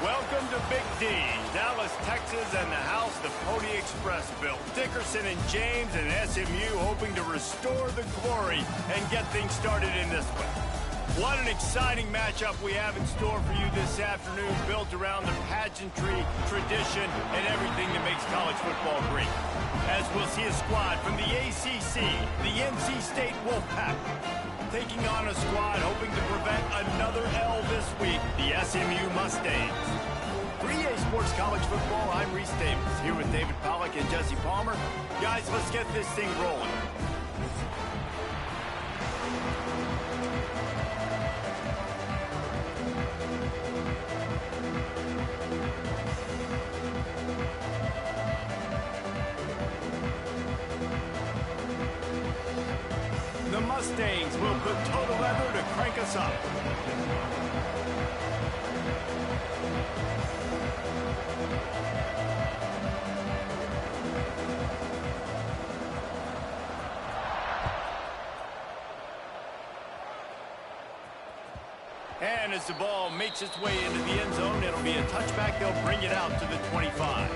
Welcome to Big D, Dallas, Texas, and the house the Pony Express built. Dickerson and James and SMU hoping to restore the glory and get things started in this one. What an exciting matchup we have in store for you this afternoon, built around the pageantry, tradition, and everything that makes college football great. As we'll see a squad from the ACC, the NC State Wolfpack, taking on a squad hoping to prevent another L this week, the SMU Mustangs. 3A Sports College Football, I'm Reese Davis, here with David Pollack and Jesse Palmer. Guys, let's get this thing rolling. The Mustangs will put total leather to crank us up. And as the ball makes its way into the end zone, it'll be a touchback. They'll bring it out to the 25.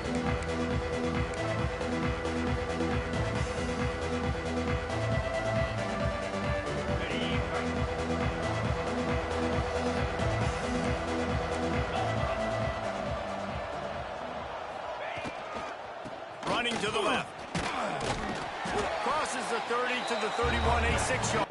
Running to the left. Crosses the 30 to the 31, a 6-yard.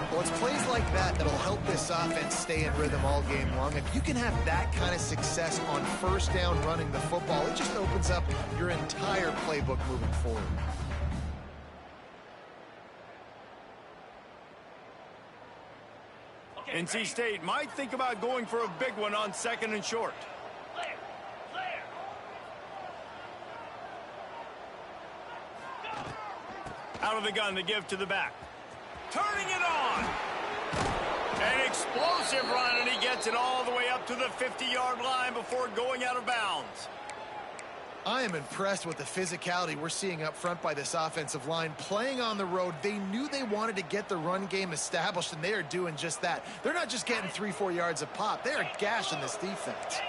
Well, it's plays like that that'll help this offense stay in rhythm all game long. If you can have that kind of success on first down running the football, it just opens up your entire playbook moving forward. NC State might think about going for a big one on 2nd and short. Out of the gun to give to the back. Turning it on. An explosive run, and he gets it all the way up to the 50-yard line before going out of bounds. I am impressed with the physicality we're seeing up front by this offensive line. Playing on the road, they knew they wanted to get the run game established, and they are doing just that. They're not just getting 3-4 yards a pop. They are gashing this defense.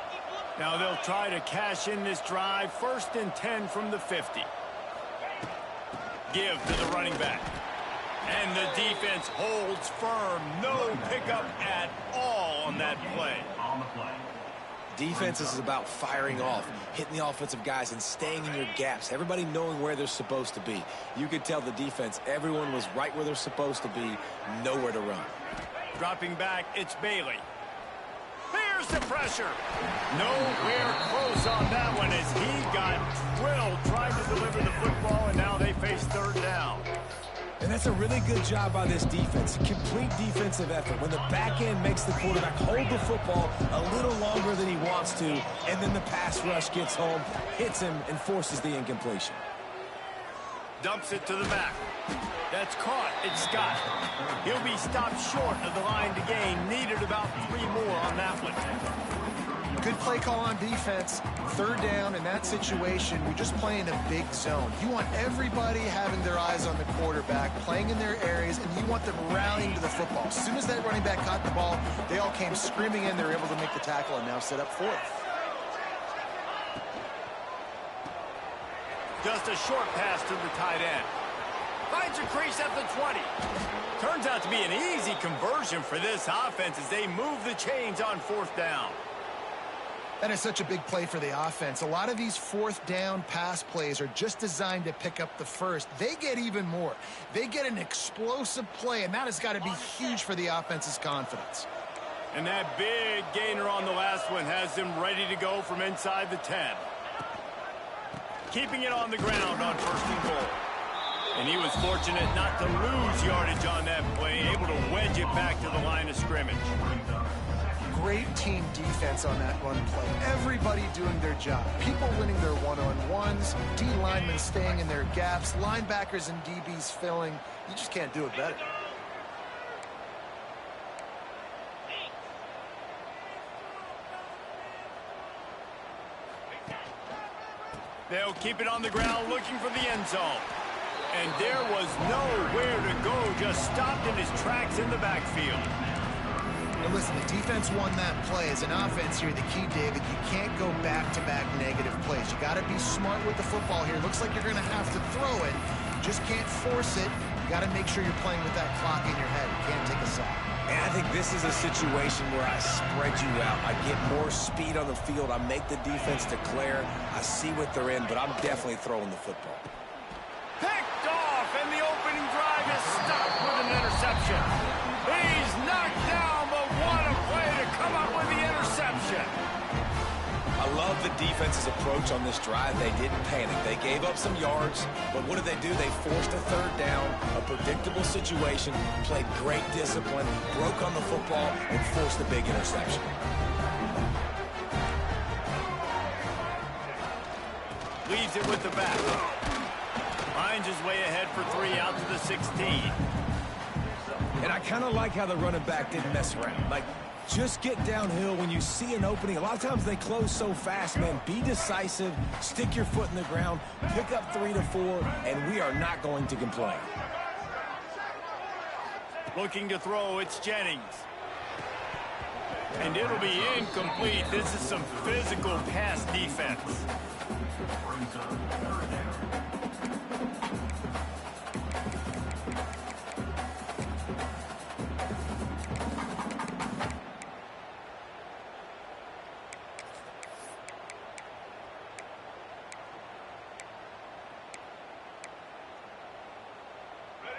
Now they'll try to cash in this drive. 1st and 10 from the 50. Give to the running back. And the defense holds firm. No pickup at all on that play. Defense is about firing off, hitting the offensive guys and staying in your gaps. Everybody knowing where they're supposed to be. You could tell the defense, everyone was right where they're supposed to be, nowhere to run. Dropping back, it's Bailey. Here's the pressure. Nowhere close on that one as he got drilled trying to deliver the football, and now they face 3rd down. And that's a really good job by this defense. Complete defensive effort. When the back end makes the quarterback hold the football a little longer than he wants to, and then the pass rush gets home, hits him, and forces the incompletion. Dumps it to the back. That's caught. It's Scott. He'll be stopped short of the line to gain. Needed about 3 more on that one. Good play call on defense. 3rd down in that situation, you're just playing a big zone. You want everybody having their eyes on the quarterback, playing in their areas, and you want them rallying to the football. As soon as that running back caught the ball, they all came screaming in. They were able to make the tackle and now set up 4th. Just a short pass to the tight end. Finds a crease at the 20. Turns out to be an easy conversion for this offense as they move the chains on 4th down. That is such a big play for the offense. A lot of these 4th down pass plays are just designed to pick up the first. They get even more. They get an explosive play, and that has got to be huge for the offense's confidence. And that big gainer on the last one has them ready to go from inside the 10. Keeping it on the ground on 1st and goal. And he was fortunate not to lose yardage on that play, able to wedge it back to the line of scrimmage. Great team defense on that run play. Everybody doing their job. People winning their one-on-ones, D linemen staying in their gaps, linebackers and DBs filling. You just can't do it better. They'll keep it on the ground looking for the end zone. And there was nowhere to go, just stopped in his tracks in the backfield. Now listen, the defense won that play. As an offense here, the key, David, you can't go back-to-back negative plays. You got to be smart with the football here. Looks like you're going to have to throw it. You just can't force it. You got to make sure you're playing with that clock in your head. You can't take a sack. And I think this is a situation where I spread you out. I get more speed on the field. I make the defense declare. I see what they're in, but I'm definitely throwing the football. Picked off, and the opening drive is stopped with an interception. He's knocked down, but what a play to come up with the interception. I love the defense's approach on this drive. They didn't panic. They gave up some yards, but what did they do? They forced a 3rd down, a predictable situation, played great discipline, broke on the football, and forced a big interception. Leaves it with the back. Finds his way ahead for 3 out to the 16. And I kind of like how the running back didn't mess around. Like, just get downhill when you see an opening. A lot of times they close so fast, man. Be decisive, stick your foot in the ground, pick up 3 to 4, and we are not going to complain. Looking to throw, it's Jennings. And it'll be incomplete. This is some physical pass defense.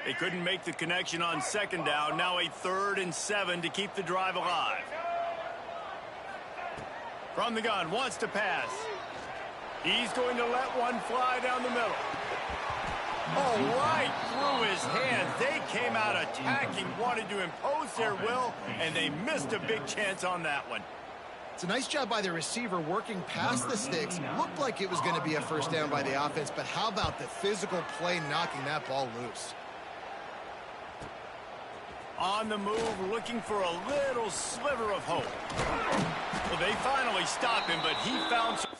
They couldn't make the connection on 2nd down. Now a 3rd and 7 to keep the drive alive. From the gun, wants to pass. He's going to let one fly down the middle. Oh, right through his hands. They came out attacking, wanted to impose their will, and they missed a big chance on that one. It's a nice job by the receiver working past the sticks. Looked like it was going to be a 1st down by the offense, but how about the physical play knocking that ball loose? On the move, looking for a little sliver of hope. Well, they finally stop him, but he found some...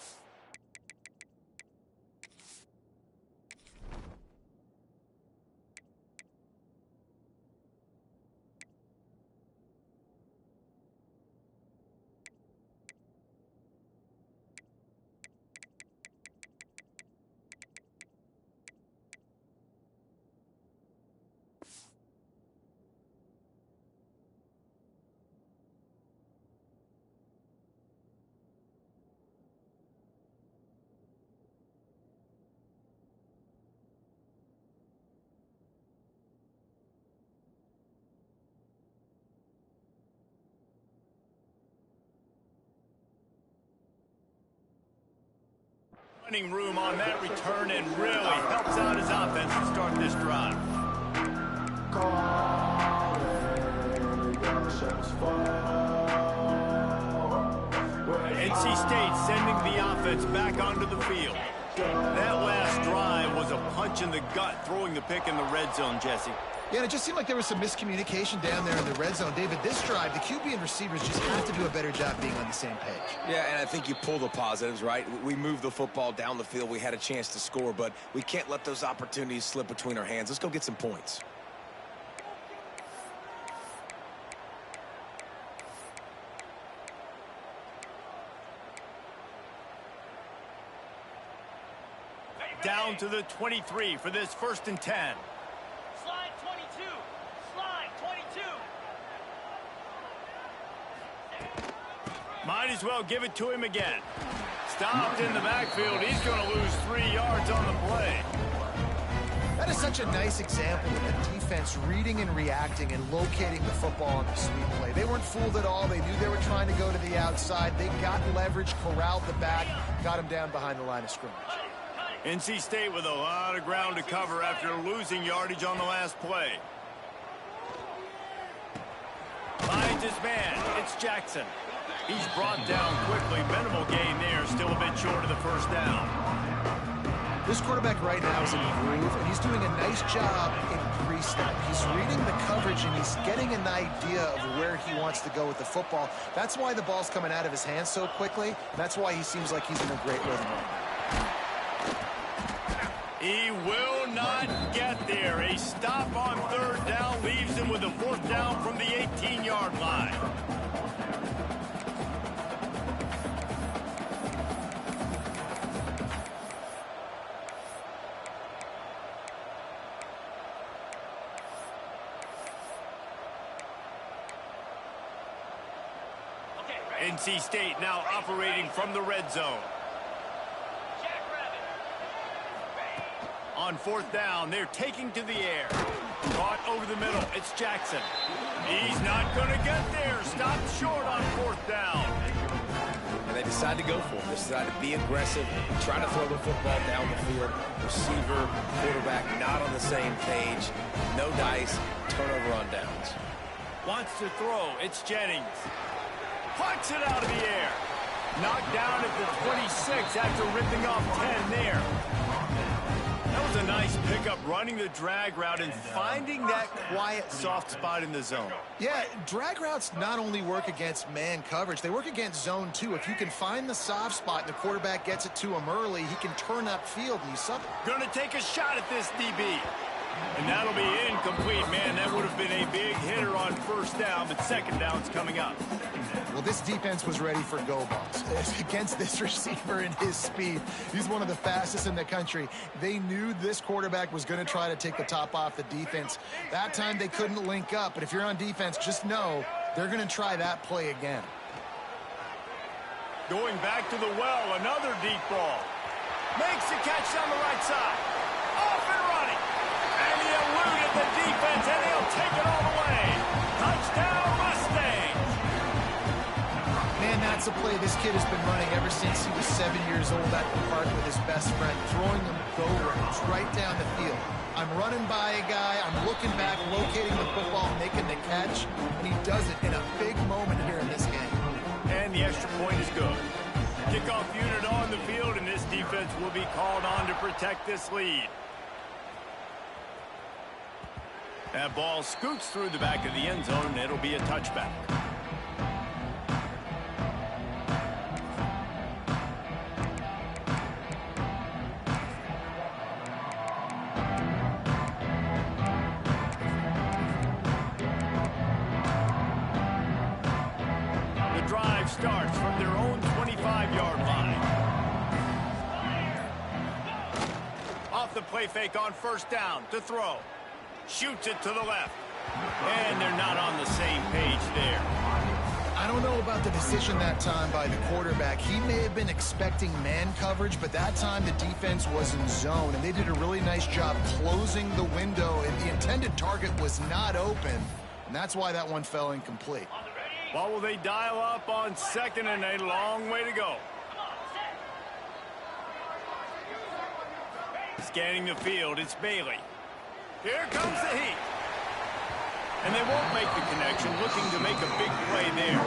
running room on that return and really helps out his offense to start this drive. NC State sending the offense back onto the field. That last drive was a punch in the gut, throwing the pick in the red zone, Jesse. Yeah, and it just seemed like there was some miscommunication down there in the red zone. David, this drive, the QB and receivers just have to do a better job being on the same page. Yeah, and I think you pull the positives, right? We moved the football down the field. We had a chance to score, but we can't let those opportunities slip between our hands. Let's go get some points. down to the 23 for this 1st and 10. Slide 22. Slide 22. Might as well give it to him again. Stopped in the backfield. He's going to lose 3 yards on the play. That is such a nice example of the defense reading and reacting and locating the football on the sweep play. They weren't fooled at all. They knew they were trying to go to the outside. They got leverage, corralled the back, got him down behind the line of scrimmage. NC State with a lot of ground to cover after losing yardage on the last play. Finds his man. It's Jackson. He's brought down quickly. Minimal gain there. Still a bit short of the 1st down. This quarterback right now is in a groove, and he's doing a nice job in pre-snap. He's reading the coverage, and he's getting an idea of where he wants to go with the football. That's why the ball's coming out of his hands so quickly. That's why he seems like he's in a great rhythm right now. He will not get there. A stop on 3rd down leaves him with a 4th down from the 18-yard line. NC State now operating from the red zone. On 4th down, they're taking to the air. Caught over the middle. It's Jackson. He's not going to get there. Stopped short on 4th down. And they decide to go for it. They decide to be aggressive, try to throw the football down the field. Receiver, quarterback not on the same page. No dice. Turnover on downs. Wants to throw. It's Jennings. Puts it out of the air. Knocked down at the 26 after ripping off 10 there. That was a nice pickup, running the drag route and finding that quiet, soft spot in the zone. Yeah, drag routes not only work against man coverage, they work against zone too. If you can find the soft spot and the quarterback gets it to him early, he can turn upfield and you sub it. Going to take a shot at this DB. And that'll be incomplete. Man, that would have been a big hitter on 1st down, but 2nd down's coming up. Well, this defense was ready for go balls against this receiver and his speed. He's one of the fastest in the country. They knew this quarterback was going to try to take the top off the defense. That time they couldn't link up, but if you're on defense, just know they're going to try that play again. Going back to the well, another deep ball. Makes the catch down the right side. Off and running. And he eluded the defense, and he'll take it all the way. Touchdown, Mustangs. Man, that's a play this kid has been running ever since he was 7 years old at the park with his best friend, throwing them go routes right down the field. I'm running by a guy, I'm looking back, locating the football, making the catch, and he does it in a big moment here in this game. And the extra point is good. Kickoff unit on the field, and this defense will be called on to protect this lead. That ball scoots through the back of the end zone, and it'll be a touchback. The drive starts from their own 25-yard line. Off the play fake on 1st down to throw. Shoots it to the left. And they're not on the same page there. I don't know about the decision that time by the quarterback. He may have been expecting man coverage, but that time the defense was in zone, and they did a really nice job closing the window. And the intended target was not open, and that's why that one fell incomplete. Well, will they dial up on 2nd and a long way to go? Scanning the field, it's Bailey. Here comes the heat. And they won't make the connection, looking to make a big play there.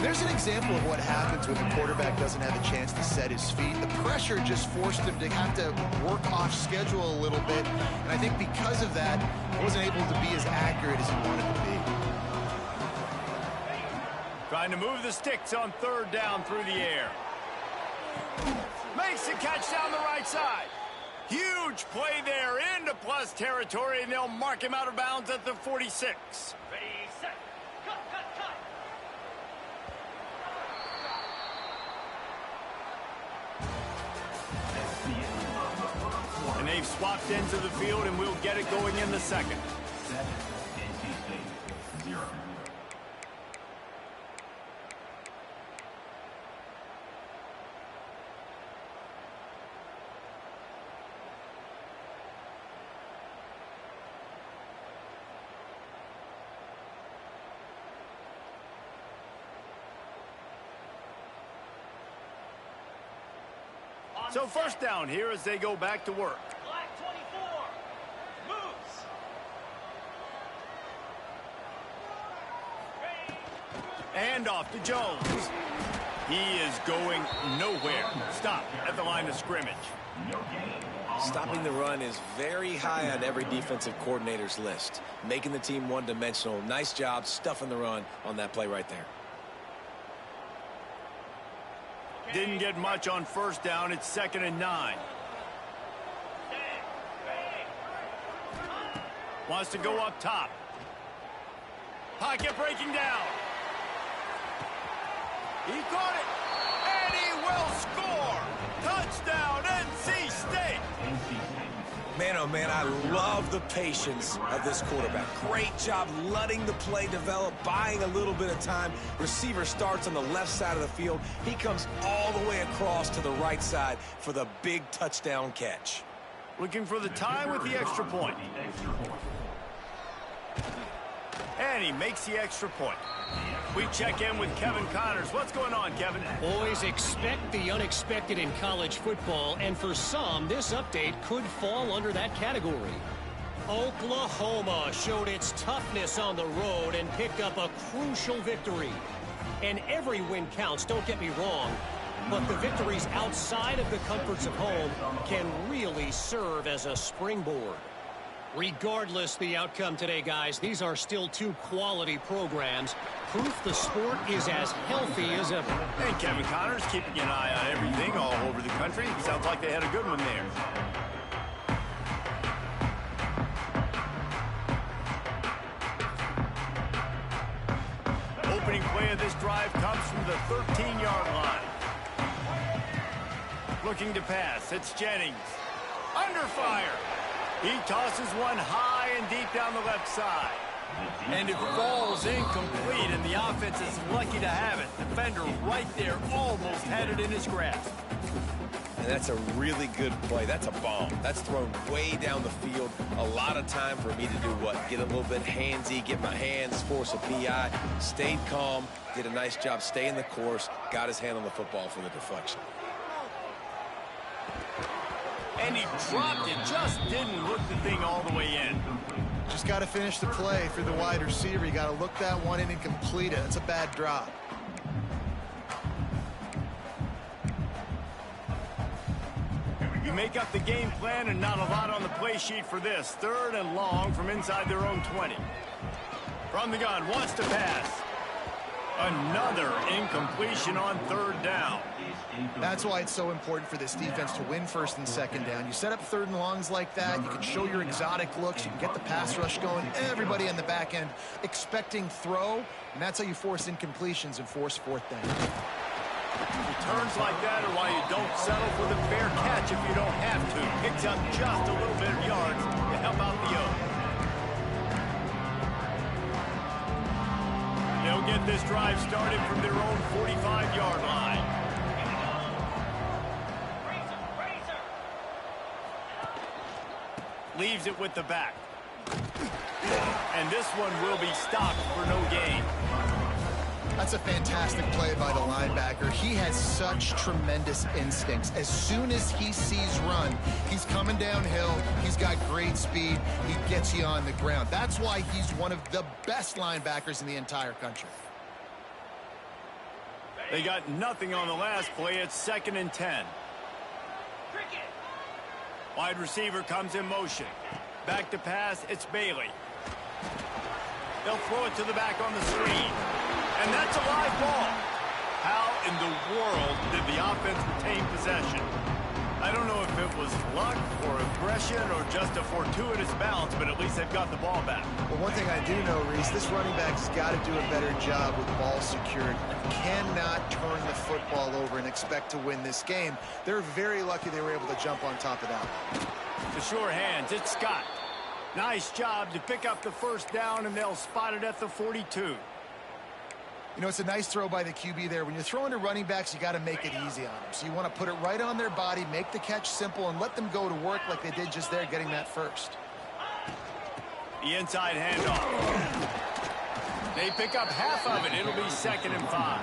There's an example of what happens when the quarterback doesn't have a chance to set his feet. The pressure just forced him to have to work off schedule a little bit. And I think because of that, he wasn't able to be as accurate as he wanted to be. Trying to move the sticks on 3rd down through the air. Makes the catch down the right side. Huge play there into plus territory, and they'll mark him out of bounds at the 46. Ready, set, cut, cut, cut. They've swapped ends of the field, and we'll get it going in the second. So first down here as they go back to work. Black 24. Moves. And off to Jones. He is going nowhere. Stop at the line of scrimmage. Stopping the run is very high on every defensive coordinator's list. Making the team one-dimensional. Nice job stuffing the run on that play right there. Didn't get much on first down. It's 2nd and 9. Wants to go up top. Pocket breaking down. He caught it. And he will score. Touchdown, NC State. Man, oh man, I love the patience of this quarterback. Great job letting the play develop, buying a little bit of time. Receiver starts on the left side of the field. He comes all the way across to the right side for the big touchdown catch. Looking for the tie with the extra point. And he makes the extra point. We check in with Kevin Connors. What's going on, Kevin? Boys, expect the unexpected in college football, and for some, this update could fall under that category. Oklahoma showed its toughness on the road and picked up a crucial victory. And every win counts, don't get me wrong, but the victories outside of the comforts of home can really serve as a springboard. Regardless the outcome today, guys, these are still two quality programs. Proof the sport is as healthy as ever. And Kevin Connors keeping an eye on everything all over the country. Sounds like they had a good one there. Opening play of this drive comes from the 13-yard line. Looking to pass. It's Jennings. Under fire. He tosses one high and deep down the left side. And it falls incomplete, and the offense is lucky to have it. Defender right there almost had it in his grasp. And that's a really good play. That's a bomb. That's thrown way down the field. A lot of time for me to do what? Get a little bit handsy, get my hands, force a PI. Stayed calm, did a nice job staying the course, got his hand on the football for the deflection. And he dropped it, just didn't look the thing all the way in. Just got to finish the play. If you're the wide receiver, you got to look that one in and complete it. It's a bad drop. You make up the game plan and not a lot on the play sheet for this. 3rd and long from inside their own 20. From the gun, wants to pass. Another incompletion on 3rd down. That's why it's so important for this defense to win 1st and 2nd down. You set up 3rd and longs like that, you can show your exotic looks, you can get the pass rush going, everybody in the back end expecting throw, and that's how you force incompletions and force 4th down. Returns like that are why you don't settle for the fair catch if you don't have to. Picks up just a little bit of yards to help out the O's. They'll get this drive started from their own 45-yard line. Leaves it with the back. And this one will be stopped for no gain. That's a fantastic play by the linebacker. He has such tremendous instincts. As soon as he sees run, he's coming downhill. He's got great speed. He gets you on the ground. That's why he's one of the best linebackers in the entire country. They got nothing on the last play. It's 2nd and 10. Wide receiver comes in motion. Back to pass, it's Bailey. They'll throw it to the back on the screen. And that's a live ball. How in the world did the offense retain possession? I don't know if it was luck or aggression or just a fortuitous bounce, but at least they've got the ball back. Well, one thing I do know, Reese, this running back's got to do a better job with ball security. You cannot turn the football over and expect to win this game. They're very lucky they were able to jump on top of that. The sure hands, it's Scott. Nice job to pick up the first down, and they'll spot it at the 42. You know, it's a nice throw by the QB there. When you're throwing to running backs, you got to make it easy on them. So you want to put it right on their body, make the catch simple, and let them go to work like they did just there, getting that first. The inside handoff. They pick up half of it. It'll be 2nd and 5.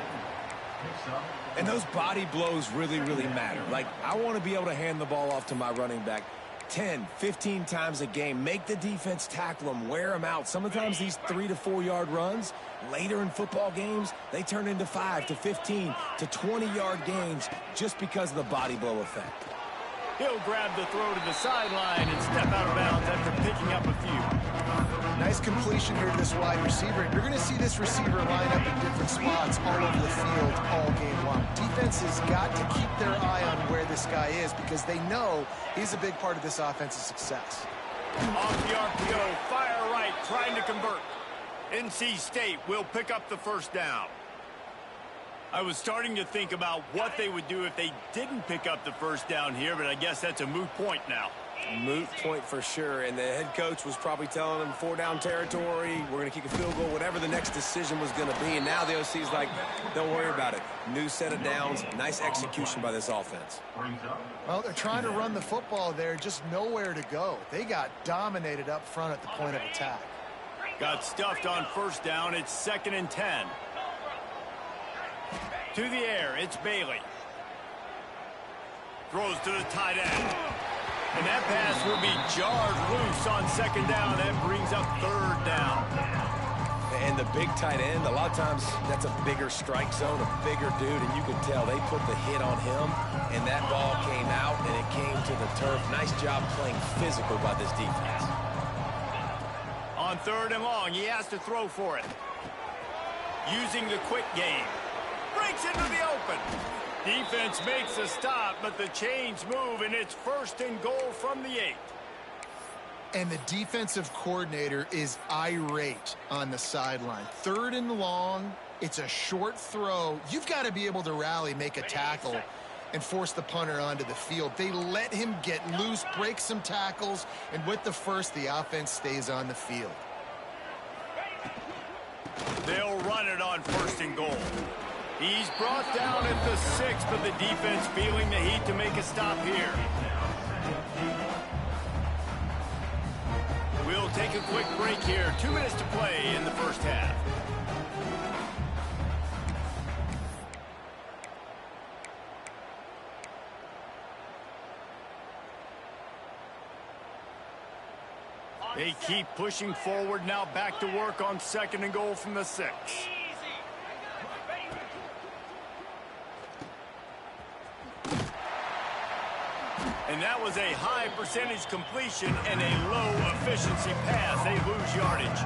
And those body blows really, really matter. Like, I want to be able to hand the ball off to my running back 10, 15 times a game. Make the defense tackle them, wear them out. Sometimes these 3 to 4 yard runs, later in football games, they turn into 5 to 15 to 20-yard gains just because of the body blow effect. He'll grab the throw to the sideline and step out of bounds after picking up a few. Nice completion here to this wide receiver. And you're going to see this receiver line up in different spots all over the field all game long. Defense has got to keep their eye on where this guy is because they know he's a big part of this offense's success. Off the RPO, fire right, trying to convert. NC State will pick up the first down. I was starting to think about what they would do if they didn't pick up the first down here, but I guess that's a moot point now. Moot point for sure, and the head coach was probably telling them 4-down territory, we're going to kick a field goal, whatever the next decision was going to be, and now the OC's like, don't worry about it. New set of downs, nice execution by this offense. Well, they're trying to run the football there, just nowhere to go. They got dominated up front at the point of attack. Got stuffed on first down, it's 2nd and 10. To the air, it's Bailey. Throws to the tight end. And that pass will be jarred loose on 2nd down. That brings up 3rd down. And the big tight end, a lot of times that's a bigger strike zone, a bigger dude, and you can tell they put the hit on him, and that ball came out, and it came to the turf. Nice job playing physical by this defense. On 3rd and long, he has to throw for it. Using the quick game. Breaks into the open. Defense makes a stop, but the chains move, and it's 1st and goal from the 8. And the defensive coordinator is irate on the sideline. 3rd and long, it's a short throw. You've got to be able to rally, make a tackle, and force the punter onto the field. They let him get loose, break some tackles, and with the first, the offense stays on the field. They'll run it on 1st and goal. He's brought down at the 6, but the defense feeling the heat to make a stop here. We'll take a quick break here. 2 minutes to play in the first half. They keep pushing forward now, back to work on 2nd and goal from the 6. And that was a high percentage completion and a low efficiency pass. They lose yardage.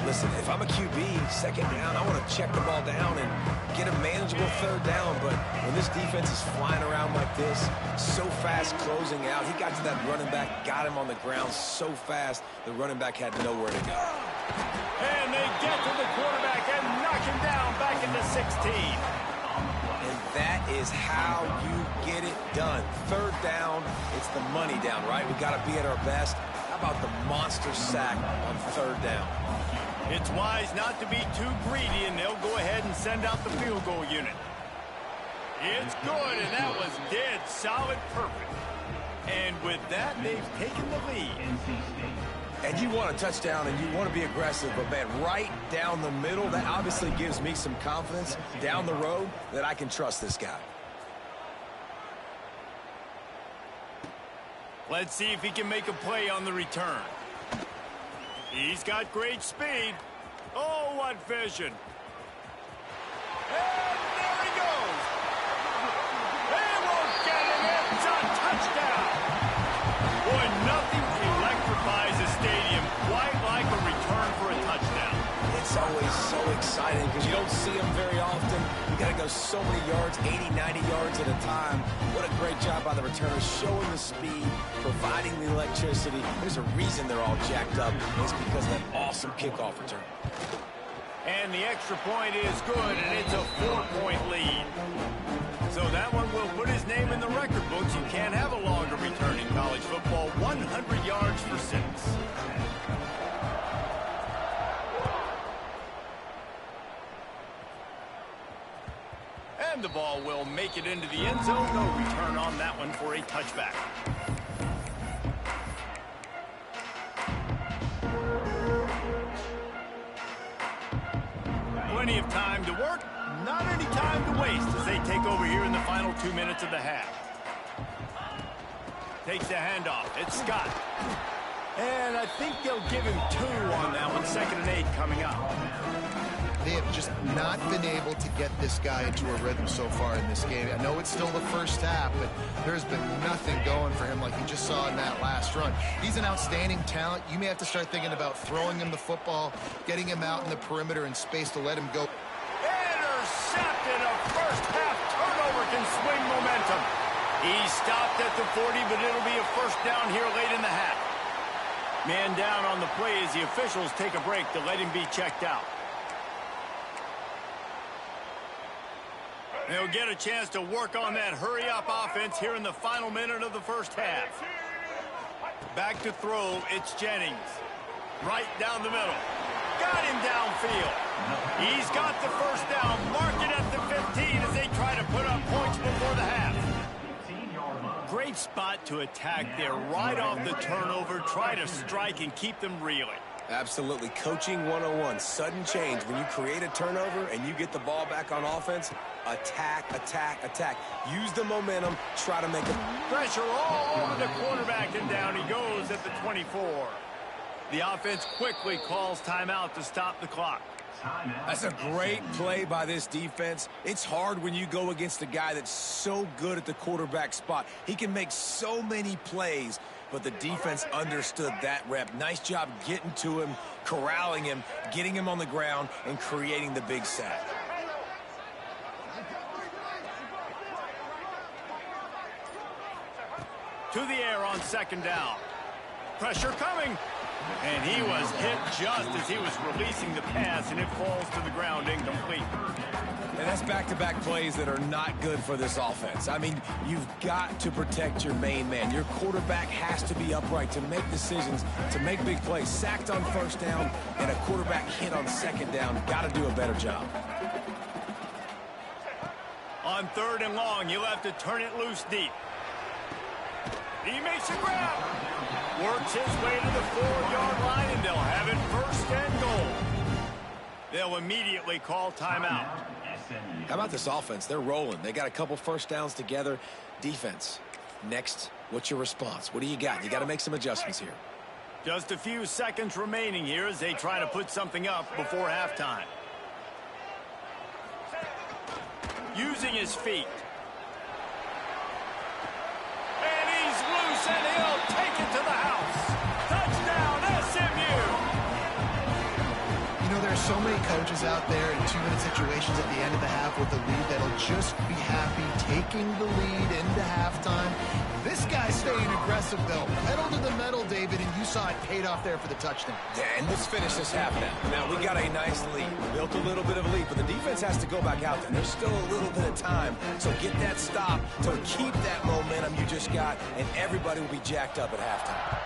Listen, if I'm a QB, 2nd down, I want to check the ball down and get a manageable 3rd down. But when this defense is flying around like this, so fast closing out, he got to that running back, got him on the ground so fast, the running back had nowhere to go. And they get to the quarterback and knock him down back into 16. And that is how you get it done. 3rd down, it's the money down, right? We got to be at our best. How about the monster sack on 3rd down? It's wise not to be too greedy, and they'll go ahead and send out the field goal unit. It's good, and that was dead solid perfect. And with that, they've taken the lead. And you want a touchdown, and you want to be aggressive, but, man, right down the middle, that obviously gives me some confidence down the road that I can trust this guy. Let's see if he can make a play on the return. He's got great speed. Oh, what vision. And there he goes. They won't get him. It's a touchdown. Boy, nothing electrifies a stadium quite like a return for a touchdown. It's always so exciting because you don't see them very often. You got to go so many yards, 80, 90 yards at a time. What a great job by the returners, showing the speed, providing the electricity. There's a reason they're all jacked up. It's because of that awesome kickoff return. And the extra point is good, and it's a 4-point lead. So that one will put his name in the record books. You can't have a longer return in college football. ball will make it into the end zone. No return on that one for a touchback. Plenty of time to work, not any time to waste as they take over here in the final 2 minutes of the half. Takes the handoff. It's Scott. And I think they'll give him 2 on that one. 2nd and 8 coming up. They have just not been able to get this guy into a rhythm so far in this game. I know it's still the first half, but there's been nothing going for him like you just saw in that last run. He's an outstanding talent. You may have to start thinking about throwing him the football, getting him out in the perimeter and space to let him go. Intercepted. A first half turnover can swing momentum. He stopped at the 40, but it'll be a first down here late in the half. Man down on the play as the officials take a break to let him be checked out. They'll get a chance to work on that hurry-up offense here in the final minute of the first half. Back to throw, it's Jennings. Right down the middle. Got him downfield. He's got the first down. Mark it at the 15 as they try to put up points before the half. Great spot to attack there. Right off the turnover. Try to strike and keep them reeling. Absolutely. Coaching 101. Sudden change. When you create a turnover and you get the ball back on offense, attack, attack, attack. Use the momentum. Try to make it. Pressure all over the quarterback, and down he goes at the 24. The offense quickly calls timeout to stop the clock. That's a great play by this defense. It's hard when you go against a guy that's so good at the quarterback spot. He can make so many plays, but the defense understood that rep. Nice job getting to him, corralling him, getting him on the ground, and creating the big sack. To the air on 2nd down. Pressure coming. And he was hit just as he was releasing the pass, and it falls to the ground incomplete. And that's back-to-back plays that are not good for this offense. I mean, you've got to protect your main man. Your quarterback has to be upright to make decisions, to make big plays. Sacked on 1st down and a quarterback hit on 2nd down. Got to do a better job. On 3rd and long, he'll have to turn it loose deep. He makes a grab. Works his way to the 4-yard line, and they'll have it 1st and goal. They'll immediately call timeout. How about this offense? They're rolling. They got a couple 1st downs together. Defense. Next, what's your response? What do you got? You got to make some adjustments here. Just a few seconds remaining here as they try to put something up before halftime. Using his feet. And he's loose, and he'll take it to the house. Touchdown, SMU! You know, there are so many coaches out there in 2-minute situations at the end of the half with the lead that'll just be happy taking the lead into halftime. This guy's staying aggressive, though. Pedal to the metal, David, and you saw it paid off there for the touchdown. Yeah, and let's finish this half now. Now, we got a nice lead. Built a little bit of a lead, but the defense has to go back out there. There's still a little bit of time. So get that stop to keep that momentum you just got, and everybody will be jacked up at halftime.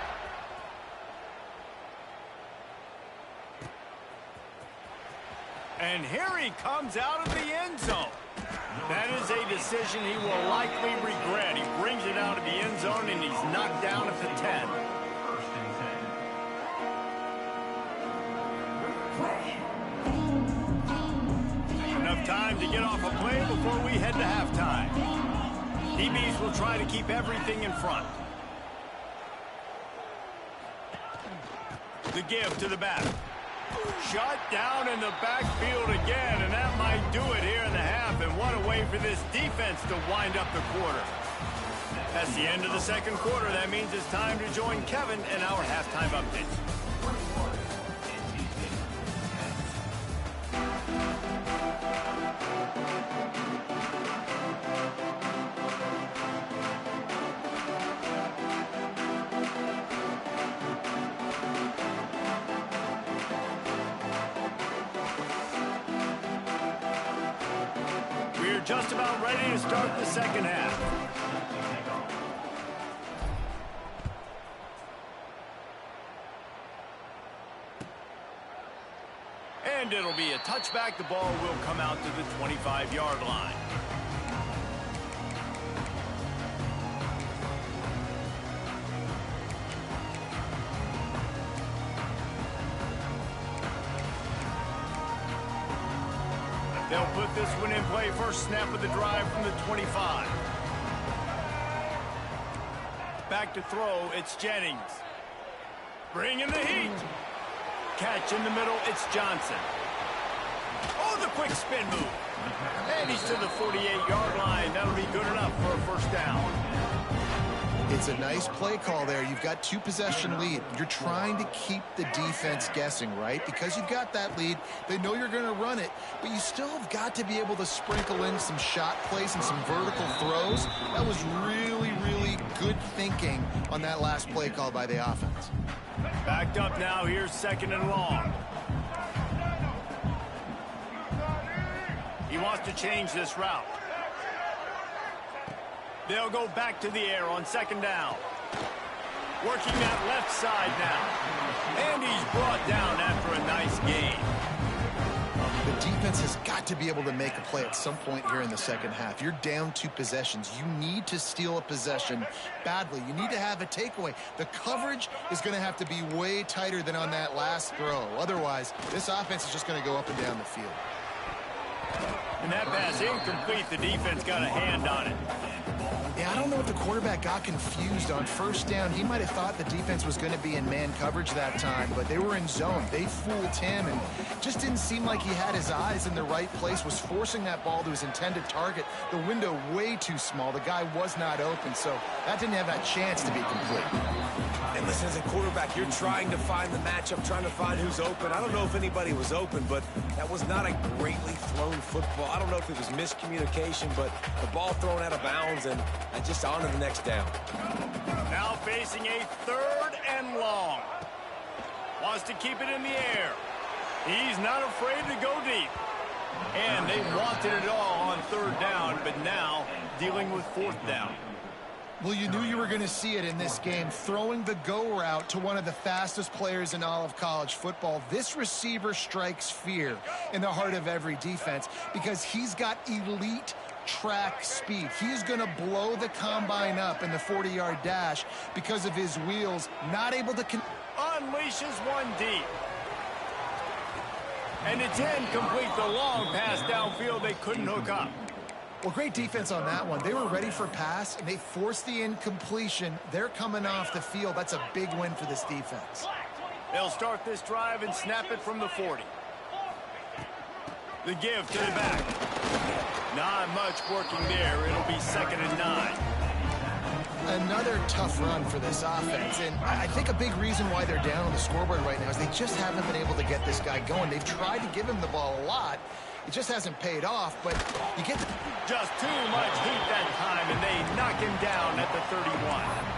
And here he comes out of the end zone. That is a decision he will likely regret. He brings it out of the end zone, and he's knocked down at the 10. Enough time to get off a play before we head to halftime. DBs will try to keep everything in front. The give to the back. Shut down in the backfield again, and that might do it here in the half. And what a way for this defense to wind up the quarter. That's the end of the 2nd quarter. That means it's time to join Kevin in our halftime update. We're just about ready to start the 2nd half. And it'll be a touchback. The ball will come out to the 25-yard line. They'll put this one in play. First snap of the drive from the 25. Back to throw, it's Jennings. Bringing the heat. Catch in the middle, it's Johnson. Oh, the quick spin move. And he's to the 48-yard line. That'll be good enough for a first down. It's a nice play call there. You've got 2-possession lead. You're trying to keep the defense guessing, right? Because you've got that lead, they know you're going to run it, but you still have got to be able to sprinkle in some shot plays and some vertical throws. That was really, really good thinking on that last play call by the offense. Backed up now. Here's second and long. He wants to change this route. They'll go back to the air on second down. Working that left side now. And he's brought down after a nice gain. The defense has got to be able to make a play at some point here in the second half. You're down 2 possessions. You need to steal a possession badly. You need to have a takeaway. The coverage is going to have to be way tighter than on that last throw. Otherwise, this offense is just going to go up and down the field. And that pass incomplete. The defense got a hand on it. Yeah, I don't know if the quarterback got confused on first down. He might have thought the defense was going to be in man coverage that time, but they were in zone. They fooled him and just didn't seem like he had his eyes in the right place, was forcing that ball to his intended target. The window way too small. The guy was not open, so that didn't have that chance to be complete. And listen, as a quarterback, you're trying to find the matchup, trying to find who's open. I don't know if anybody was open, but that was not a greatly thrown football. I don't know if it was miscommunication, but the ball thrown out of bounds and just on to the next down. Now facing a third and long. Wants to keep it in the air. He's not afraid to go deep. And they wanted it all on third down, but now dealing with fourth down. Well, you knew you were going to see it in this game, throwing the go route to one of the fastest players in all of college football. This receiver strikes fear in the heart of every defense because he's got elite track speed. He's going to blow the combine up in the 40-yard dash because of his wheels, not able to unleashes one deep. And it's incomplete. The long pass downfield, they couldn't hook up. Well, great defense on that one. They were ready for pass, and they forced the incompletion. They're coming off the field. That's a big win for this defense. They'll start this drive and snap it from the 40. The give to the back. Not much working there. It'll be 2nd and 9. Another tough run for this offense, and I think a big reason why they're down on the scoreboard right now is they just haven't been able to get this guy going. They've tried to give him the ball a lot. It just hasn't paid off, but you get just too much heat that time, and they knock him down at the 31.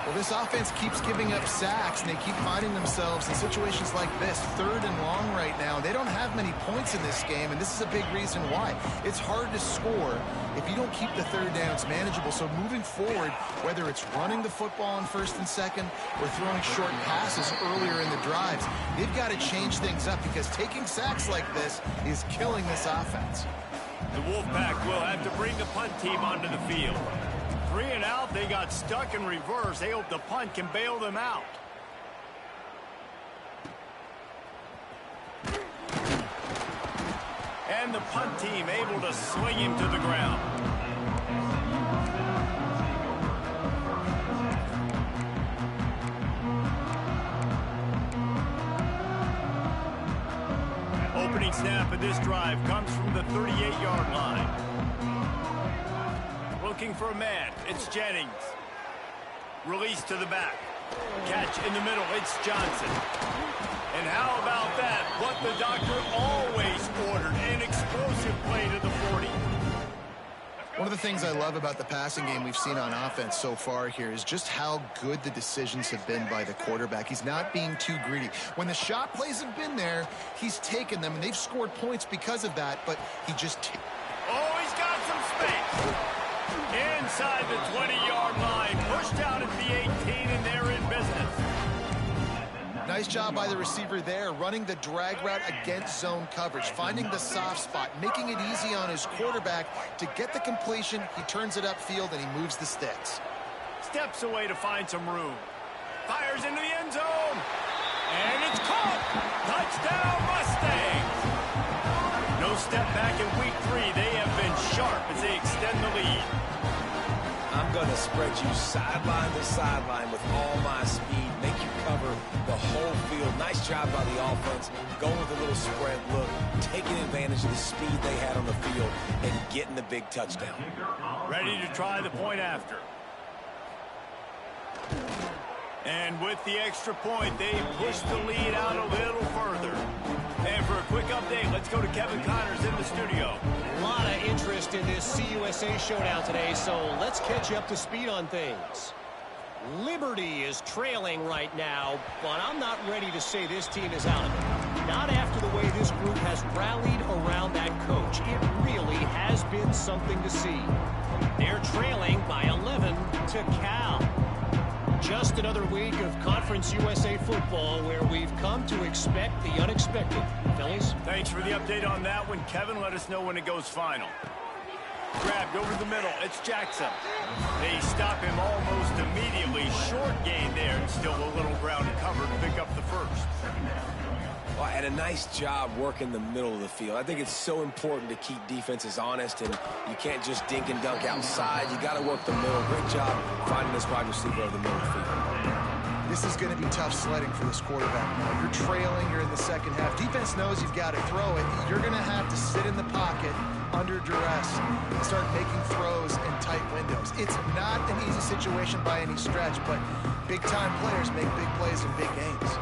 Well, this offense keeps giving up sacks, and they keep finding themselves in situations like this, 3rd and long right now. They don't have many points in this game, and this is a big reason why. It's hard to score if you don't keep the third downs manageable. So moving forward, whether it's running the football on 1st and 2nd or throwing short passes earlier in the drives, they've got to change things up because taking sacks like this is killing this offense. The Wolfpack will have to bring the punt team onto the field. 3 and out, they got stuck in reverse. They hope the punt can bail them out. And the punt team able to swing him to the ground. Opening snap of this drive comes from the 38-yard line. Looking for a man, it's Jennings. Release to the back. Catch in the middle, it's Johnson. And how about that? What the doctor always ordered, an explosive play to the 40. One of the things I love about the passing game we've seen on offense so far here is just how good the decisions have been by the quarterback. He's not being too greedy. When the shot plays have been there, he's taken them, and they've scored points because of that, but he just... Oh, he's got some space. Inside the 20-yard line, pushed out at the 18, and they're in business. Nice job by the receiver there, running the drag route against zone coverage, finding the soft spot, making it easy on his quarterback to get the completion. He turns it upfield, and he moves the sticks. Steps away to find some room. Fires into the end zone. And it's caught. Touchdown, Mustangs. No step back in week 3. They have been sharp as they extend the lead. I'm going to spread you sideline to sideline with all my speed, make you cover the whole field. Nice job by the offense, going with a little spread look, taking advantage of the speed they had on the field, and getting the big touchdown. Ready to try the point after. And with the extra point, they push the lead out a little further. And for a quick update, let's go to Kevin Connors in the studio. A lot of interest in this CUSA showdown today, so let's catch you up to speed on things. Liberty is trailing right now, but I'm not ready to say this team is out of it. Not after the way this group has rallied around that coach. It really has been something to see. They're trailing by 11 to Cal. Just another week of Conference USA football where we've come to expect the unexpected. Fellas? Thanks for the update on that one. Kevin, let us know when it goes final. Grabbed over the middle. It's Jackson. They stop him almost immediately. Short gain there, and still a little ground to cover to pick up the first. Well, and a nice job working the middle of the field. I think it's so important to keep defenses honest, and you can't just dink and dunk outside. You got to work the middle. Great job finding this wide receiver over the middle of the field. This is going to be tough sledding for this quarterback now. You're trailing, you're in the second half. Defense knows you've got to throw it. You're going to have to sit in the pocket under duress and start making throws in tight windows. It's not an easy situation by any stretch, but big-time players make big plays in big games.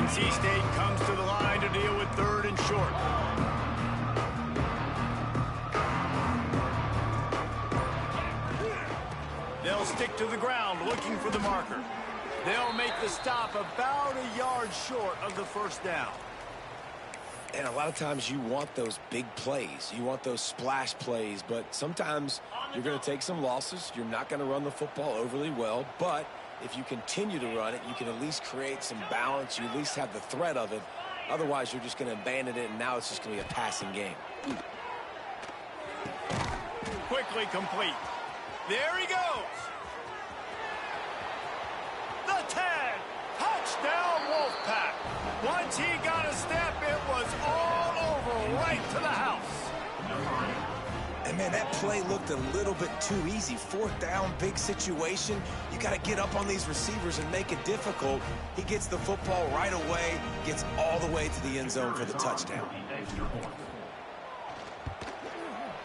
NC State comes to the line to deal with 3rd and short. They'll stick to the ground looking for the marker. They'll make the stop about a yard short of the first down. And a lot of times you want those big plays. You want those splash plays, but sometimes you're going to take some losses. You're not going to run the football overly well, but if you continue to run it, you can at least create some balance. You at least have the threat of it. Otherwise, you're just going to abandon it, and now it's just going to be a passing game. Quickly complete. There he goes. The 10. Touchdown, Wolfpack. Once he got a step, it was all over right to the house. And, man, that play looked a little bit too easy. 4th down, big situation. You got to get up on these receivers and make it difficult. He gets the football right away, gets all the way to the end zone for the touchdown.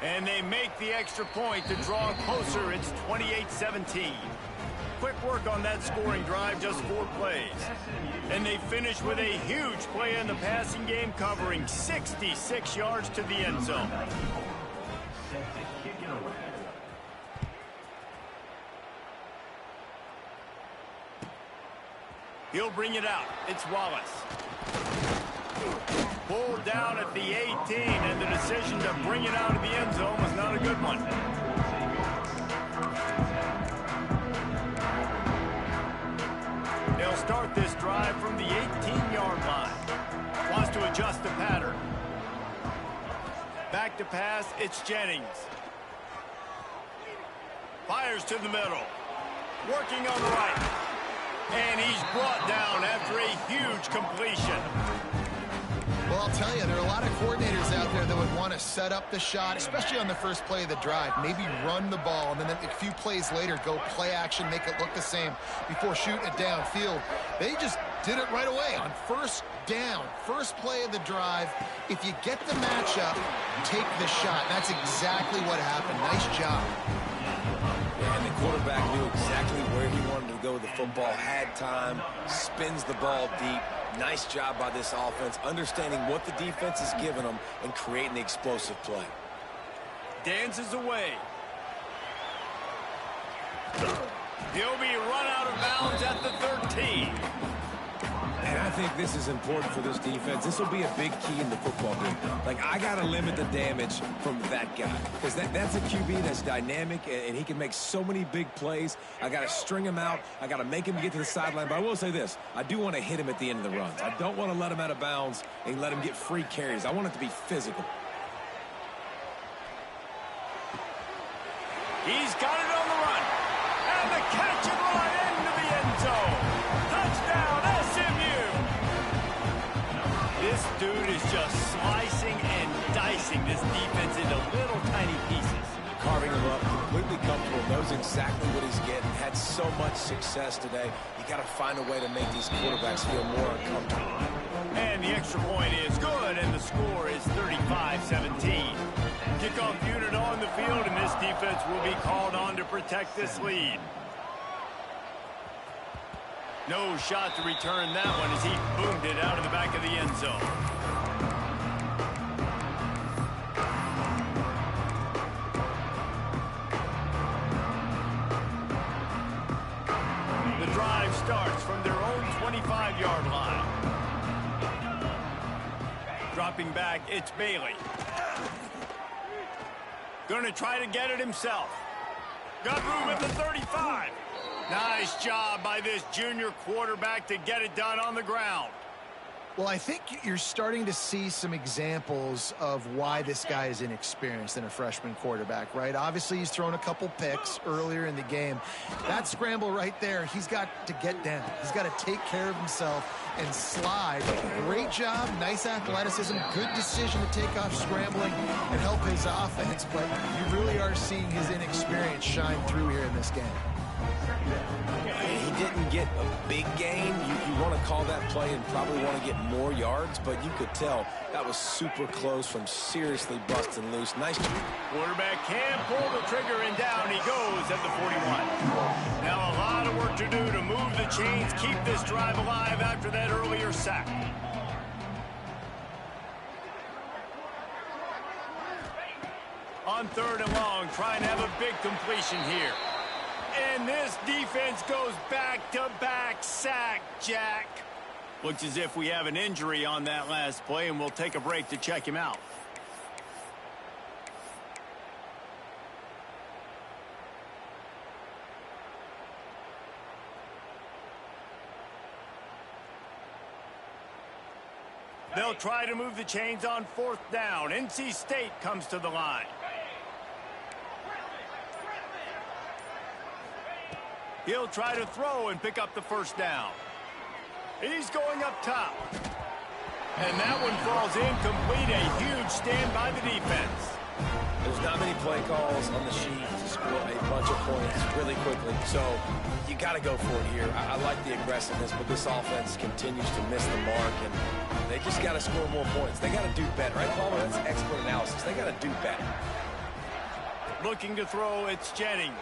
And they make the extra point to draw closer. It's 28-17. Quick work on that scoring drive, just 4 plays. And they finish with a huge play in the passing game, covering 66 yards to the end zone. He'll bring it out. It's Wallace. Pulled down at the 18, and the decision to bring it out of the end zone was not a good one. They'll start this drive from the 18-yard line. Wants to adjust the pattern. Back to pass, it's Jennings. Fires to the middle. Working on the right. And he's brought down after a huge completion. Well, I'll tell you, there are a lot of coordinators out there that would want to set up the shot, especially on the first play of the drive. Maybe run the ball, and then a few plays later, go play action, make it look the same before shooting it downfield. They just did it right away on first down, first play of the drive. If you get the matchup, take the shot. That's exactly what happened. Nice job. Yeah, and the quarterback knew exactly where he wanted to go with the football, had time, spins the ball deep. Nice job by this offense, understanding what the defense is giving them and creating the explosive play. Dances away. He'll be run out of bounds at the 13. And I think this is important for this defense. This will be a big key in the football game. Like, I got to limit the damage from that guy because that's a QB that's dynamic, and he can make so many big plays. I got to string him out. I got to make him get to the sideline. But I will say this. I do want to hit him at the end of the runs. I don't want to let him out of bounds and let him get free carries. I want it to be physical. He's got it on the run. And the catch and run into the end zone. Touchdown, SMU. just slicing and dicing this defense into little tiny pieces. Carving him up, completely comfortable, knows exactly what he's getting. Had so much success today. You got to find a way to make these quarterbacks feel more uncomfortable. And the extra point is good, and the score is 35-17. Kickoff unit on the field, and this defense will be called on to protect this lead. No shot to return that one as he boomed it out of the back of the end zone. The drive starts from their own 25-yard line. Dropping back, it's Bailey. Gonna try to get it himself. Got room at the 35. Nice job by this junior quarterback to get it done on the ground. Well, I think you're starting to see some examples of why this guy is inexperienced in a freshman quarterback, right? Obviously, he's thrown a couple picks earlier in the game. That scramble right there, he's got to get down. He's got to take care of himself and slide. Great job, nice athleticism, good decision to take off scrambling and help his offense, but you really are seeing his inexperience shine through here in this game. He didn't get a big gain. You want to call that play and probably want to get more yards, but you could tell that was super close from seriously busting loose. Nice job. Quarterback can pull the trigger, and down he goes at the 41. Now a lot of work to do to move the chains, keep this drive alive after that earlier sack. On 3rd and long, trying to have a big completion here. And this defense goes back-to-back sack, Jack. Looks as if we have an injury on that last play, and we'll take a break to check him out. They'll try to move the chains on 4th down. NC State comes to the line. He'll try to throw and pick up the 1st down. He's going up top. And that one falls incomplete. A huge stand by the defense. There's not many play calls on the sheet to score a bunch of points really quickly. So you got to go for it here. I like the aggressiveness, but this offense continues to miss the mark, and they just got to score more points. They got to do better, right, Palmer? That's expert analysis. They got to do better. Looking to throw, it's Jennings.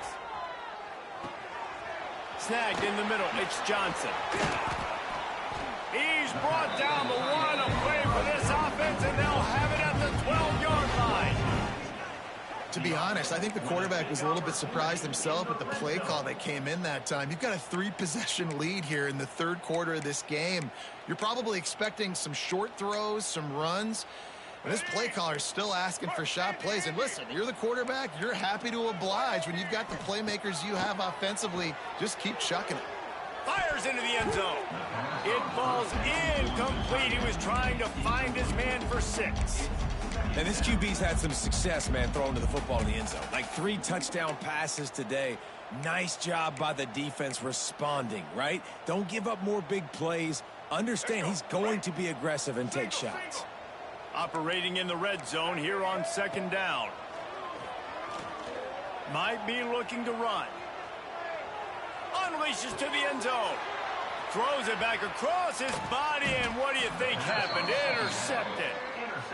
Snagged in the middle, it's Johnson. He's brought down the one, a play for this offense, and they'll have it at the 12-yard line. To be honest, I think the quarterback was a little bit surprised himself with the play call that came in that time. You've got a 3-possession lead here in the 3rd quarter of this game. You're probably expecting some short throws, some runs. But this play caller is still asking for shot plays. And listen, you're the quarterback. You're happy to oblige when you've got the playmakers you have offensively. Just keep chucking it. Fires into the end zone. It falls incomplete. He was trying to find his man for 6. And this QB's had some success, man, throwing to the football in the end zone. Like 3 touchdown passes today. Nice job by the defense responding, right? Don't give up more big plays. Understand he's going to be aggressive and take shots. Operating in the red zone here on 2nd down. Might be looking to run. Unleashes to the end zone. Throws it back across his body, and what do you think happened? Intercepted.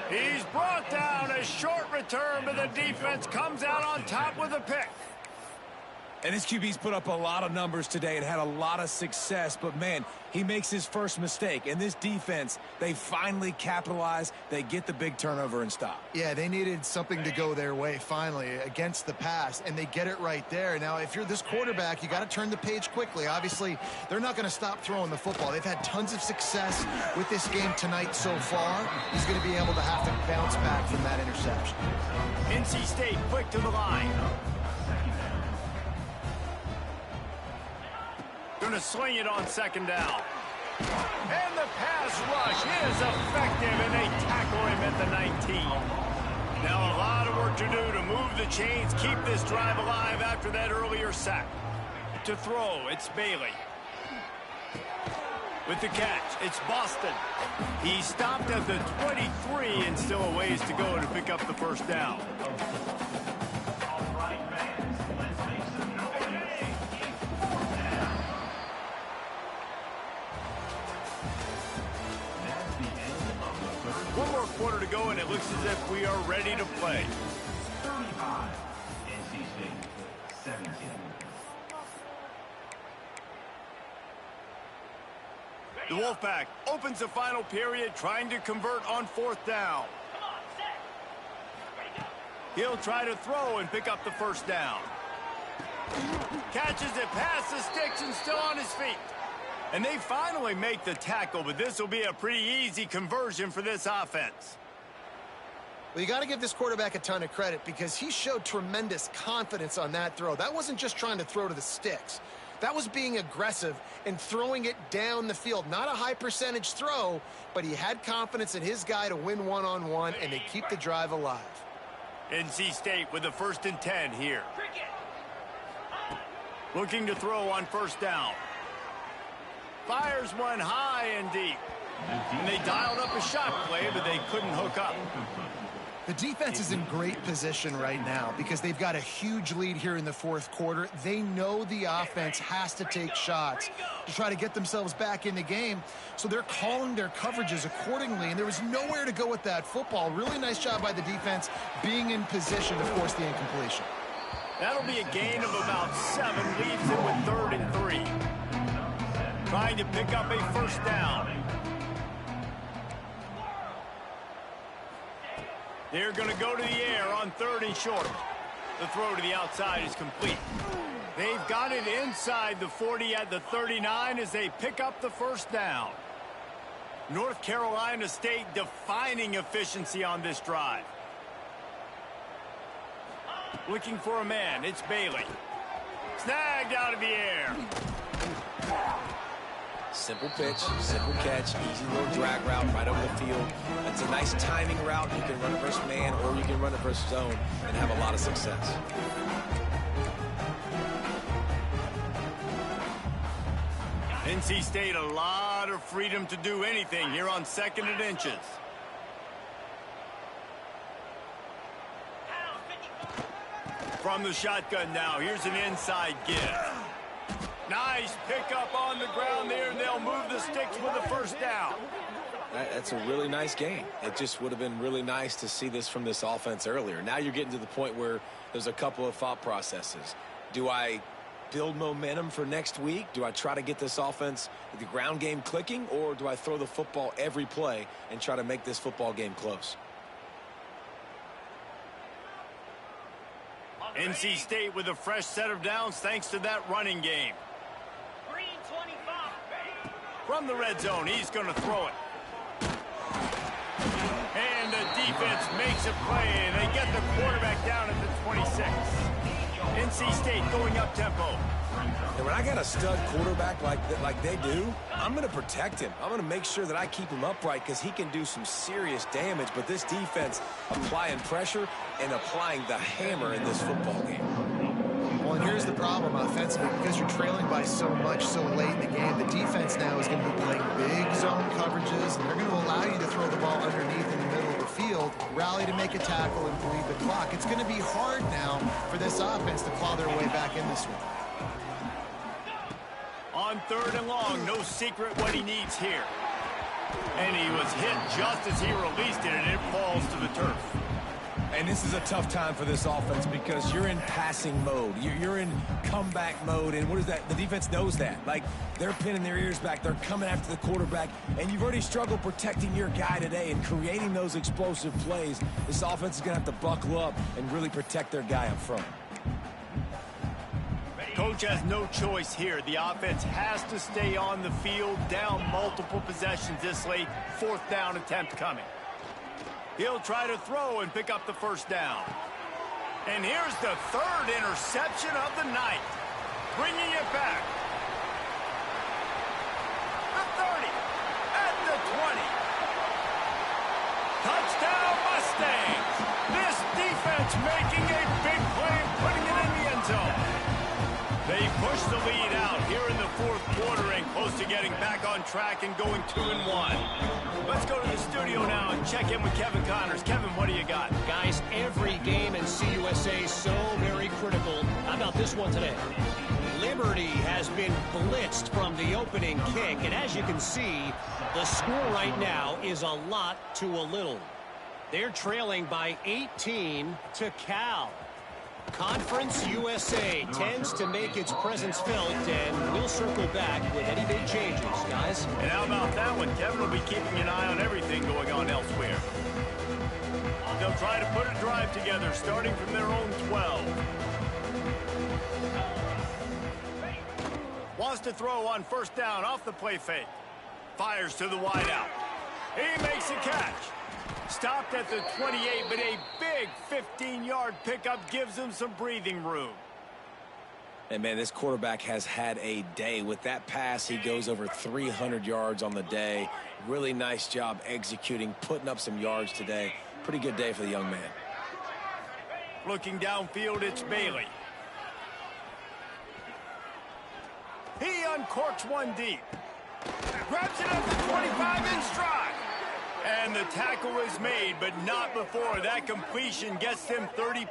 He's brought down. A short return, but the defense comes out on top with a pick. And this QB's put up a lot of numbers today and had a lot of success, but man, he makes his first mistake. And this defense, they finally capitalize. They get the big turnover and stop. Yeah, they needed something to go their way finally against the pass, and they get it right there. Now, if you're this quarterback, you got to turn the page quickly. Obviously, they're not going to stop throwing the football. They've had tons of success with this game tonight so far. He's going to be able to have to bounce back from that interception. NC State quick to the line. Going to sling it on 2nd down. And the pass rush is effective, and they tackle him at the 19. Now a lot of work to do to move the chains, keep this drive alive after that earlier sack. To throw, it's Bailey. With the catch, it's Boston. He stopped at the 23 and still a ways to go to pick up the first down. All right, fans, let's make some noise. That's the end of the first. One more quarter to go, and it looks as if we are ready to play. 35. NC State 17. The Wolfpack opens the final period trying to convert on fourth down. Come on, set. Ready, go. He'll try to throw and pick up the first down. Catches it past the sticks and still on his feet. And they finally make the tackle, but this will be a pretty easy conversion for this offense. Well, you got to give this quarterback a ton of credit because he showed tremendous confidence on that throw. That wasn't just trying to throw to the sticks. That was being aggressive and throwing it down the field. Not a high percentage throw, but he had confidence in his guy to win one-on-one, and they keep the drive alive. NC State with the 1st and 10 here. Looking to throw on first down. Fires one high and deep. And they dialed up a shot play, but they couldn't hook up. The defense is in great position right now because they've got a huge lead here in the fourth quarter. They know the offense has to take shots to try to get themselves back in the game, so they're calling their coverages accordingly, and there was nowhere to go with that football. Really nice job by the defense being in position to force the incompletion. That'll be a gain of about 7, leaves it with 3rd and 3. Trying to pick up a first down. They're going to go to the air on 3rd and short. The throw to the outside is complete. They've got it inside the 40 at the 39 as they pick up the first down. North Carolina State defining efficiency on this drive. Looking for a man, it's Bailey. Snagged out of the air. Simple pitch, simple catch, easy little drag route right over the field. It's a nice timing route. You can run it versus man or you can run it versus zone and have a lot of success. NC State a lot of freedom to do anything here on 2nd and inches. From the shotgun now, here's an inside give. Nice pickup on the ground there, and they'll move the sticks with the first down. That's a really nice game. It just would have been really nice to see this from this offense earlier. Now you're getting to the point where there's a couple of thought processes. Do I build momentum for next week? Do I try to get this offense, the ground game clicking, or do I throw the football every play and try to make this football game close? NC State with a fresh set of downs thanks to that running game. Green 25. From the red zone, he's going to throw it. And the defense makes a play, and they get the quarterback down at the 26. NC State going up tempo. And when I got a stud quarterback like they do, I'm going to protect him. I'm going to make sure that I keep him upright because he can do some serious damage. But this defense applying pressure and applying the hammer in this football game. Well, and here's the problem offensively. Because you're trailing by so much so late in the game, the defense now is going to be playing big zone coverages, and they're going to allow you to throw the ball underneath in the middle of the field, rally to make a tackle, and bleed the clock. It's going to be hard now for this offense to claw their way back in this one. On 3rd and long, no secret what he needs here. And he was hit just as he released it, and it falls to the turf. And this is a tough time for this offense because you're in passing mode. You're in comeback mode, and what is that? The defense knows that. Like, they're pinning their ears back. They're coming after the quarterback, and you've already struggled protecting your guy today and creating those explosive plays. This offense is going to have to buckle up and really protect their guy up front. Coach has no choice here. The offense has to stay on the field, down multiple possessions this late. 4th down attempt coming. He'll try to throw and pick up the first down. And here's the 3rd interception of the night. Bringing it back. The 30. At the 20. Touchdown Mustangs. This defense making a big play and putting it in the end zone. They push the lead out here in the fourth quarter and close to getting back on track and going 2-1. Let's go to the studio now and check in with Kevin Connors. Kevin, what do you got? Guys, every game in CUSA is so very critical. How about this one today? Liberty has been blitzed from the opening kick, and as you can see, the score right now is a lot to a little. They're trailing by 18 to Cal. Conference USA tends to make its presence felt, and we'll circle back with any big changes, guys. And how about that one? Kevin will be keeping an eye on everything going on elsewhere. They'll try to put a drive together, starting from their own 12. Wants to throw on first down off the play fake. Fires to the wideout. He makes a catch. Stopped at the 28, but a big 15-yard pickup gives him some breathing room. And, man, this quarterback has had a day. With that pass, he goes over 300 yards on the day. Really nice job executing, putting up some yards today. Pretty good day for the young man. Looking downfield, it's Bailey. He uncorks one deep. Grabs it up to 25 in stride. And the tackle is made, but not before that completion gets them 30+.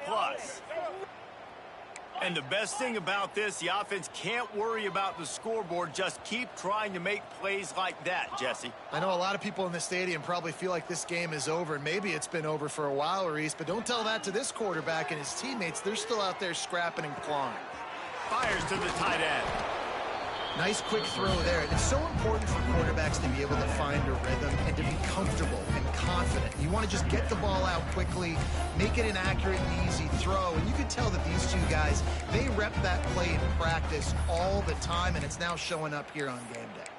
And the best thing about this, the offense can't worry about the scoreboard. Just keep trying to make plays like that, Jesse. I know a lot of people in the stadium probably feel like this game is over, and maybe it's been over for a while, Reese, but don't tell that to this quarterback and his teammates. They're still out there scrapping and clawing. Fires to the tight end. Nice quick throw there. It's so important for quarterbacks to be able to find a rhythm and to be comfortable and confident. You want to just get the ball out quickly, make it an accurate and easy throw. And you can tell that these two guys, they rep that play in practice all the time, and it's now showing up here on game day.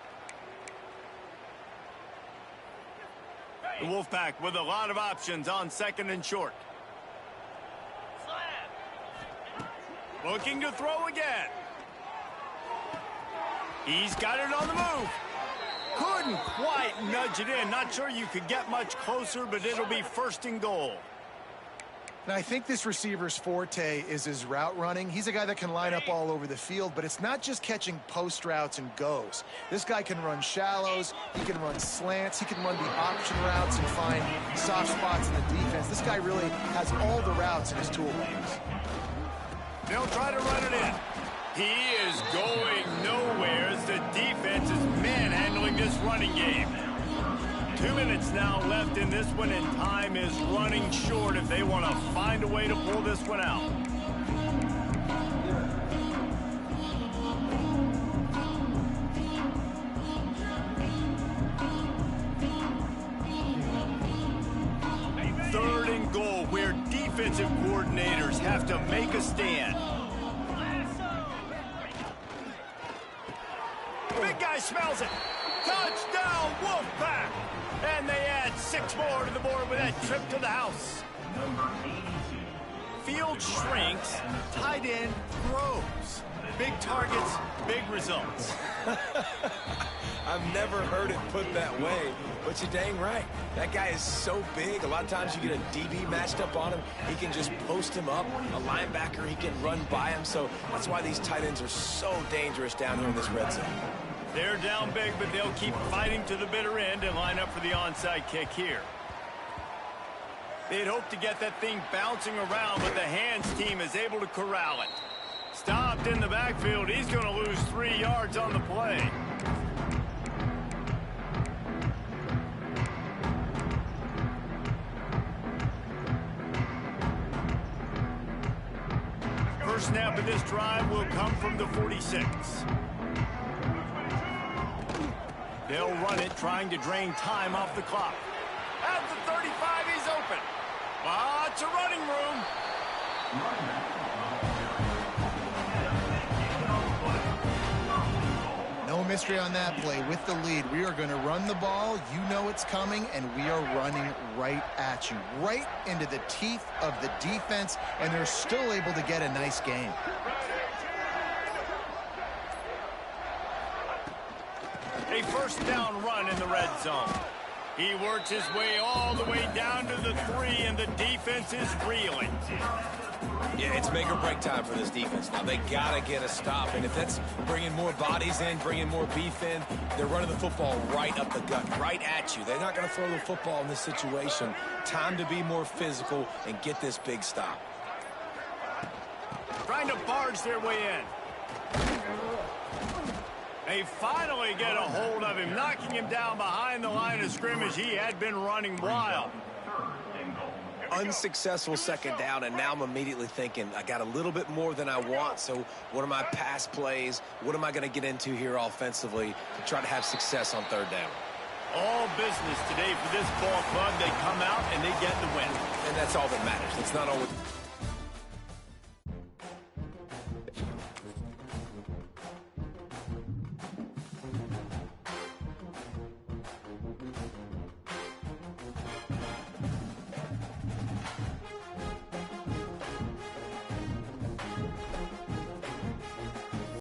The Wolfpack with a lot of options on second and short. Looking to throw again. He's got it on the move. Couldn't quite nudge it in. Not sure you could get much closer, but it'll be first and goal. Now, I think this receiver's forte is his route running. He's a guy that can line up all over the field, but it's not just catching post routes and goes. This guy can run shallows, he can run slants, he can run the option routes and find soft spots in the defense. This guy really has all the routes in his toolbox. They'll try to run it in. He is going nowhere as the defense is manhandling this running game. 2 minutes now left in this one, and time is running short if they want to find a way to pull this one out. Third and goal, where defensive coordinators have to make a stand. Big guy smells it. Touchdown, Wolfpack! And they add 6 more to the board with that trip to the house. Field shrinks, tight end grows. Big targets, big results. I've never heard it put that way, but you're dang right. That guy is so big. A lot of times you get a DB matched up on him. He can just post him up. A linebacker, he can run by him. So that's why these tight ends are so dangerous down here in this red zone. They're down big, but they'll keep fighting to the bitter end and line up for the onside kick here. They'd hoped to get that thing bouncing around, but the hands team is able to corral it. Stopped in the backfield. He's going to lose 3 yards on the play. First snap of this drive will come from the 46. They'll run it, trying to drain time off the clock. At the 35, he's open. Lots of running room. No mystery on that play. With the lead, we are going to run the ball. You know it's coming, and we are running right at you, right into the teeth of the defense, and they're still able to get a nice game. A first down run in the red zone. He works his way all the way down to the 3, and the defense is reeling. Yeah, it's make or break time for this defense. Now, they got to get a stop, and if that's bringing more bodies in, bringing more beef in, they're running the football right up the gut, right at you. They're not going to throw the football in this situation. Time to be more physical and get this big stop. Trying to barge their way in. They finally get a hold of him, knocking him down behind the line of scrimmage. He had been running wild. Unsuccessful second down, and now I'm immediately thinking, I got a little bit more than I want, so what are my pass plays? What am I going to get into here offensively to try to have success on third down? All business today for this ball club. They come out and they get the win. And that's all that matters. It's not always...